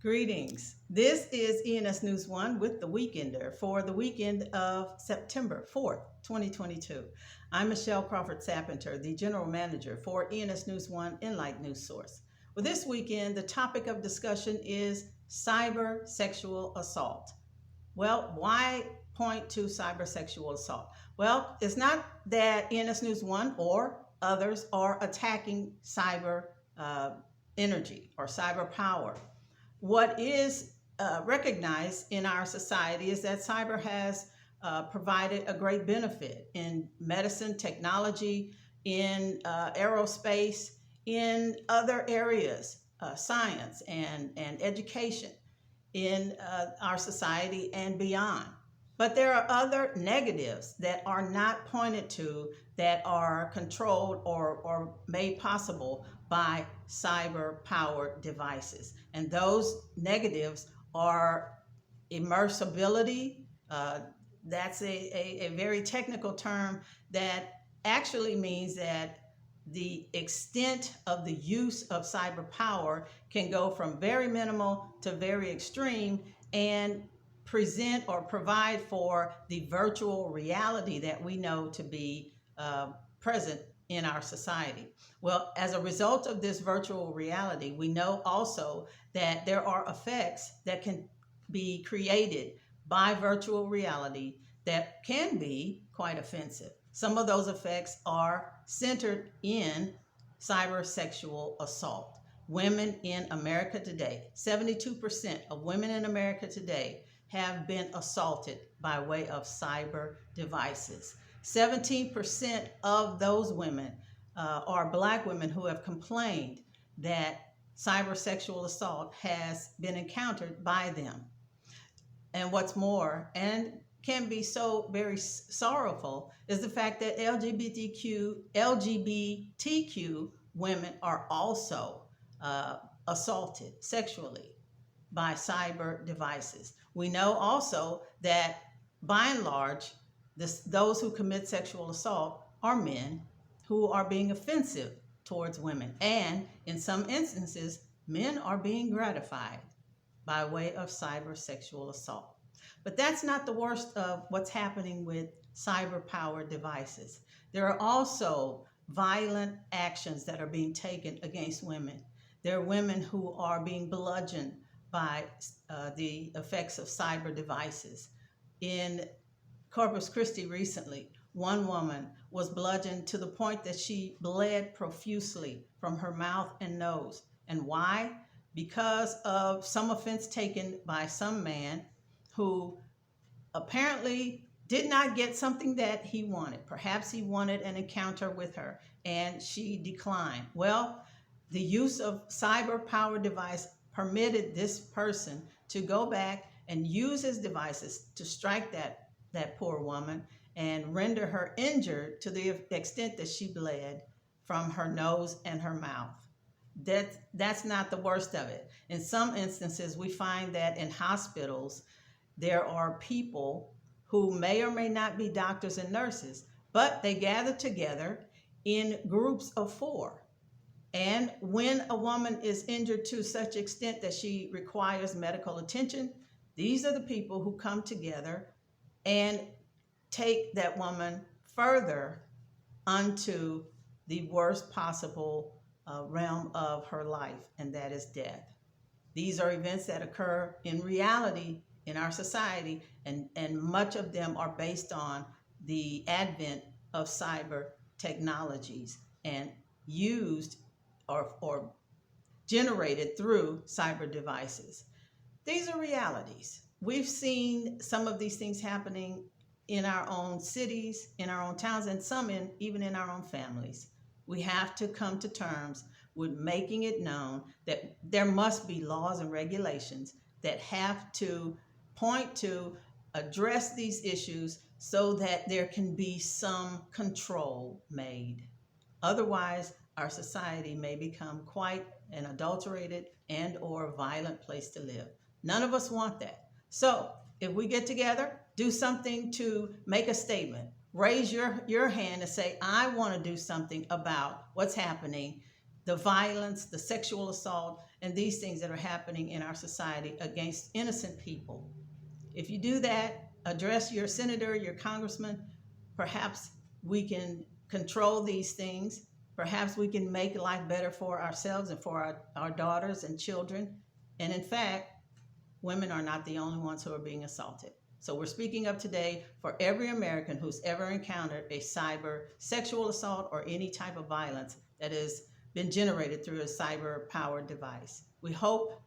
Greetings. This is ENS News 1 with the Weekender for the weekend of September 4th, 2022. I'm Michelle Crawford Sapenter, the General Manager for ENS News 1 Enlight News Source. Well, this weekend, the topic of discussion is cybersexual assault. Well, why point to cybersexual assault? Well, it's not that ENS News 1 or others are attacking cyber energy or cyber power. What is recognized in our society is that cyber has provided a great benefit in medicine, technology, in aerospace, in other areas, science and education in our society and beyond. But there are other negatives that are not pointed to that are controlled or made possible by cyber-powered devices. And those negatives are immersibility. That's a very technical term that actually means that the extent of the use of cyber power can go from very minimal to very extreme and present or provide for the virtual reality that we know to be present in our society. Well, as a result of this virtual reality, we know also that there are effects that can be created by virtual reality that can be quite offensive. Some of those effects are centered in cybersexual assault. Women in America today, 72% of women in America today have been assaulted by way of cyber devices. 17% of those women are Black women who have complained that cybersexual assault has been encountered by them. And what's more, and can be so very sorrowful, is the fact that LGBTQ women are also assaulted sexually by cyber devices. We know also that by and large, those who commit sexual assault are men who are being offensive towards women. And in some instances, men are being gratified by way of cybersexual assault. But that's not the worst of what's happening with cyber-powered devices. There are also violent actions that are being taken against women. There are women who are being bludgeoned by the effects of cyber devices. In Corpus Christi recently, one woman was bludgeoned to the point that she bled profusely from her mouth and nose. And why? Because of some offense taken by some man who apparently did not get something that he wanted. Perhaps he wanted an encounter with her and she declined. Well, the use of cyber power device permitted this person to go back and use his devices to strike that poor woman and render her injured to the extent that she bled from her nose and her mouth. That's not the worst of it. In some instances, we find that in hospitals, there are people who may or may not be doctors and nurses, but they gather together in groups of 4. And when a woman is injured to such extent that she requires medical attention, these are the people who come together and take that woman further unto the worst possible realm of her life, and that is death. These are events that occur in reality in our society, and much of them are based on the advent of cyber technologies and used or generated through cyber devices. These are realities. We've seen some of these things happening in our own cities, in our own towns, and some even in our own families. We have to come to terms with making it known that there must be laws and regulations that have to point to address these issues so that there can be some control made. Otherwise, our society may become quite an adulterated and or violent place to live. None of us want that. So if we get together, do something to make a statement, raise your hand and say, I want to do something about what's happening, the violence, the sexual assault, and these things that are happening in our society against innocent people. If you do that, address your senator, your congressman, perhaps we can control these things. Perhaps we can make life better for ourselves and for our daughters and children. And in fact, women are not the only ones who are being assaulted. So we're speaking up today for every American who's ever encountered a cyber sexual assault or any type of violence that has been generated through a cyber powered device. We hope